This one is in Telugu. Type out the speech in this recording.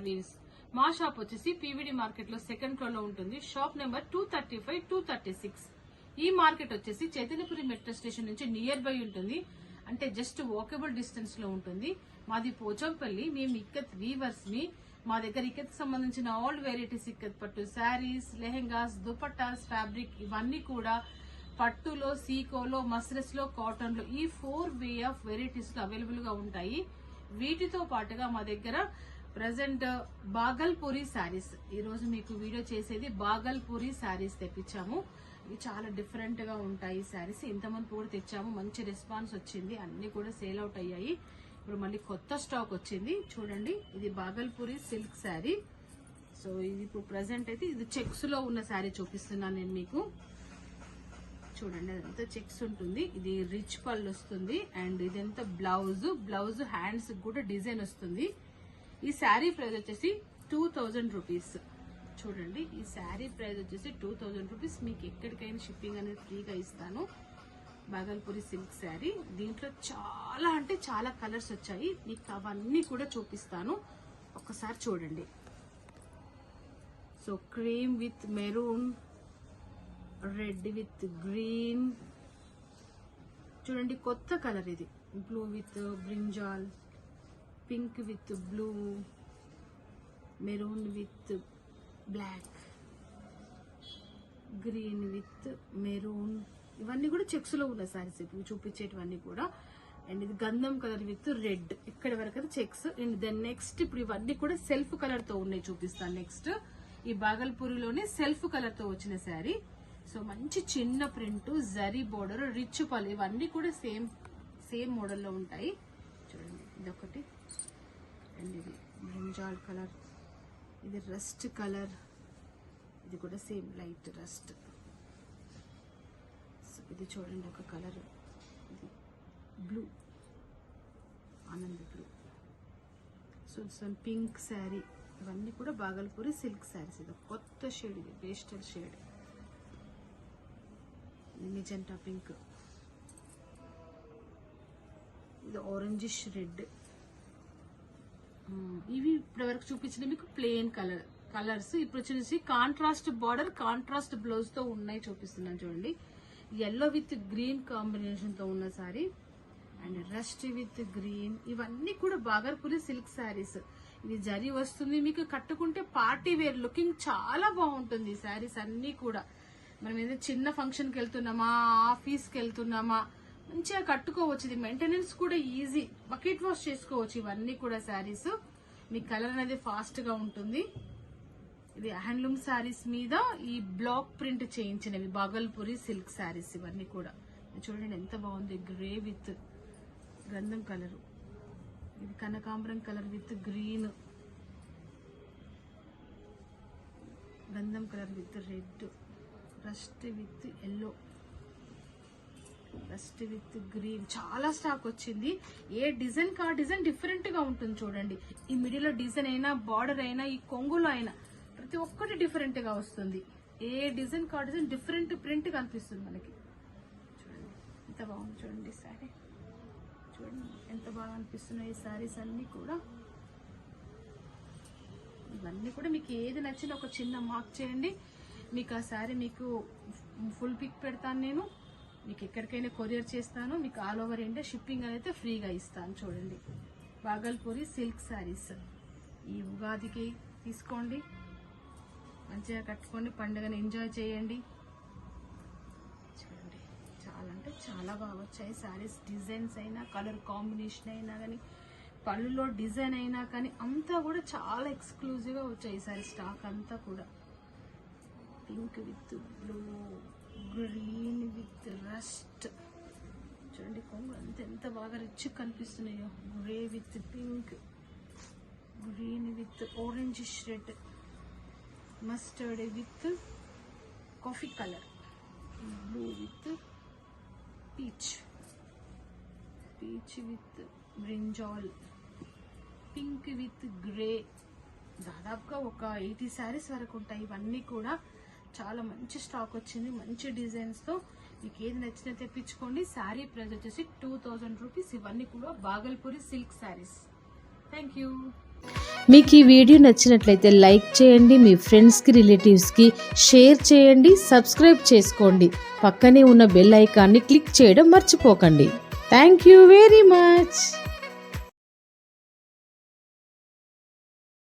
వీవ్స్. మా షాప్ వచ్చేసి పీవీడి మార్కెట్ లో సెకండ్ ఫ్లోర్ లో ఉంటుంది. Shop number 235, 236. ఈ మార్కెట్ వచ్చేసి చైతన్యపురి మెట్రో స్టేషన్ నుంచి నియర్ బై ఉంటుంది. అంటే జస్ట్ వాకబుల్ డిస్టెన్స్ లో ఉంటుంది. మాది పోచంపల్లి. మేము ఇక్కత్ వీవర్స్ ని. మా దగ్గర ఇక్కత్ సంబంధించిన ఆల్ వెరైటీస్, ఇక్కత్ పట్టు శారీస్, లెహెంగాస్, దుపట్టాస్, ఫ్యాబ్రిక్ ఇవన్నీ కూడా పట్టులో, సీకోలో, మస్రస్ లో, కాటన్ లో ఈ 4 వే ఆఫ్ వెరైటీస్ లో అవైలబుల్ గా ఉంటాయి. వీటితో పాటుగా మా దగ్గర ప్రజెంట్ బాగల్పూరి శారీస్, ఈ రోజు మీకు వీడియో చేసేది బాగల్పూరి శారీస్ తెప్పించాము. ఇవి చాలా డిఫరెంట్ గా ఉంటాయి శారీస్. ఇంతమంది కూడా తెచ్చాము, మంచి రెస్పాన్స్ వచ్చింది. అన్ని కూడా సేల్ అవుట్ అయ్యాయి. ఇప్పుడు మళ్ళీ కొత్త స్టాక్ వచ్చింది. చూడండి, ఇది బాగల్పూరి సిల్క్ శారీ. సో ఇది ఇప్పుడు ప్రజెంట్ అయితే ఇది చెక్స్ లో ఉన్న శారీ చూపిస్తున్నాను నేను మీకు. చూడండి, అదంతా చెక్స్ ఉంటుంది. ఇది రిచ్ పళ్ళు వస్తుంది. అండ్ ఇదంతా బ్లౌజ్ హ్యాండ్స్ కూడా డిజైన్ వస్తుంది. ఈ శారీ ప్రైస్ వచ్చేసి 2000 రూపీస్. చూడండి, ఈ శారీ ప్రైస్ వచ్చేసి 2000 రూపీస్. మీకు ఎక్కడికైనా షిప్పింగ్ అనేది ఫ్రీగా ఇస్తాను. బాగల్పూరి సిల్క్ శారీ. దీంట్లో చాలా అంటే చాలా కలర్స్ వచ్చాయి. మీకు అవన్నీ కూడా చూపిస్తాను. ఒకసారి చూడండి. So cream with maroon, red with green. చూడండి, కొత్త కలర్ ఇది. Blue with brinjal, pink with blue, maroon with black, green with maroon. ఇవన్నీ కూడా చెక్స్ లో ఉన్న సారీస్ ఇప్పుడు చూపించేటివన్నీ కూడా. అండ్ ఇది గంధం కలర్ విత్ రెడ్. ఇక్కడ వరకు అయితే చెక్స్. అండ్ దెన్ నెక్స్ట్ ఇప్పుడు ఇవన్నీ కూడా సెల్ఫ్ కలర్ తో ఉన్నాయి, చూపిస్తాను. నెక్స్ట్ ఈ బాగల్పూరిలోనే సెల్ఫ్ కలర్ తో వచ్చిన శారీ. సో మంచి చిన్న ప్రింట్, జరీ బోర్డర్, రిచ్ పల్, ఇవన్నీ కూడా సేమ్ మోడల్లో ఉంటాయి. చూడండి, ఇదొకటి. అండ్ ఇది బ్రింజాల్ కలర్, ఇది రస్ట్ కలర్, ఇది కూడా సేమ్ లైట్ రస్ట్. సో ఇది చూడండి ఒక కలర్, ఇది blue, Anand blue. So pink sari. ఇవన్నీ కూడా బాగల్పూరి సిల్క్ శారీస్. ఇది కొత్త షేడ్, ఇది పేస్టల్ షేడ్, మెజెంటా పింక్, ఇది ఆరెంజిష్ రెడ్. ఇవి ఇప్పటి వరకు చూపించిన మీకు ప్లెయిన్ కలర్స్. ఇప్పుడు వచ్చేసి కాంట్రాస్ట్ బార్డర్, కాంట్రాస్ట్ బ్లౌజ్ తో ఉన్నాయి చూపిస్తున్నాను. చూడండి, ఎల్లో విత్ గ్రీన్ కాంబినేషన్ తో ఉన్న sorry. And rust with green. ఇవన్నీ కూడా బాగల్పూరి సిల్క్ శారీస్. ఇది జరీ వస్తుంది. మీకు కట్టుకుంటే పార్టీ వేర్ లుకింగ్ చాలా బాగుంటుంది. ఈ శారీస్ అన్ని కూడా మనం ఏదైనా చిన్న ఫంక్షన్ కి వెళ్తున్నామా, ఆఫీస్ కి వెళ్తున్నామా, మంచిగా కట్టుకోవచ్చు. ఇది మెయింటెనెన్స్ కూడా ఈజీ, బకెట్ వాష్ చేసుకోవచ్చు. ఇవన్నీ కూడా శారీస్. మీ కలర్ అనేది ఫాస్ట్ గా ఉంటుంది. ఇది హ్యాండ్లూమ్ శారీస్ మీద ఈ బ్లాక్ ప్రింట్ చేయించినవి బాగల్పూరి సిల్క్ శారీస్. ఇవన్నీ కూడా చూడండి ఎంత బాగుంది. గ్రే విత్ గంధం కలర్, ఇది కనకాంబరం కలర్ విత్ గ్రీన్, గంధం colour with red, rust with yellow, rust with green. చాలా స్టాక్ వచ్చింది. ఏ డిజైన్ కా డిజైన్ డిఫరెంట్ గా ఉంటుంది. చూడండి, ఈ మిడిల్ లో డిజైన్ అయినా, బార్డర్ అయినా, ఈ కొంగులో అయినా ప్రతి ఒక్కటి డిఫరెంట్ గా వస్తుంది. ఏ డిజైన్ కా డిజైన్ డిఫరెంట్ ప్రింట్ కనిపిస్తుంది మనకి. చూడండి ఎంత బాగుంది. చూడండి శారీ, చూడండి ఎంత బాగా అనిపిస్తున్నాయి ఈ శారీస్ అన్ని కూడా. ఇవన్నీ కూడా మీకు ఏది నచ్చినా ఒక చిన్న మార్క్ చేయండి. మీకు ఆ శారీ మీకు ఫుల్ పిక్ పెడతాను నేను. మీకు ఎక్కడికైనా కొరియర్ చేస్తాను. మీకు ఆల్ ఓవర్ ఇండియా షిప్పింగ్ అనేది ఫ్రీగా ఇస్తాను. చూడండి, బాగల్పూరి సిల్క్ శారీస్. ఈ ఉగాదికి తీసుకోండి, మంచిగా కట్టుకోండి, పండుగను ఎంజాయ్ చేయండి. చూడండి, చాలా అంటే చాలా బాగా వచ్చాయి శారీస్. డిజైన్స్ అయినా, కలర్ కాంబినేషన్ అయినా కానీ, పళ్ళులో డిజైన్ అయినా కానీ అంతా కూడా చాలా ఎక్స్క్లూజివ్ గా వచ్చాయి సారీ. స్టాక్ అంతా కూడా pink with blue, green with rust. చూడండి కొంగు అంత ఎంత బాగా రిచ్ కనిపిస్తున్నాయో. Grey with pink, green with orange red, mustard with coffee colour, blue with peach, peach with brinjal, pink with grey. దాదాపుగా ఒక 80 శారీస్ వరకు ఉంటాయి. ఇవన్నీ కూడా చాలా మంచి స్టాక్ వచ్చింది, మంచి డిజైన్స్ తో. మీకు ఏది నచ్చినా తెప్పించుకోండి. శారీ ప్రైస్ వచ్చేసి 2000 రూపీస్. ఇవన్నీ కూడా Bhagalpuri silk saris. Thank you. మీకు ఈ వీడియో నచ్చినట్లయితే లైక్ చేయండి, మీ ఫ్రెండ్స్కి రిలేటివ్స్కి షేర్ చేయండి, సబ్స్క్రైబ్ చేసుకోండి. పక్కనే ఉన్న బెల్ ఐకాన్ని క్లిక్ చేయడం మర్చిపోకండి. Thank you very much.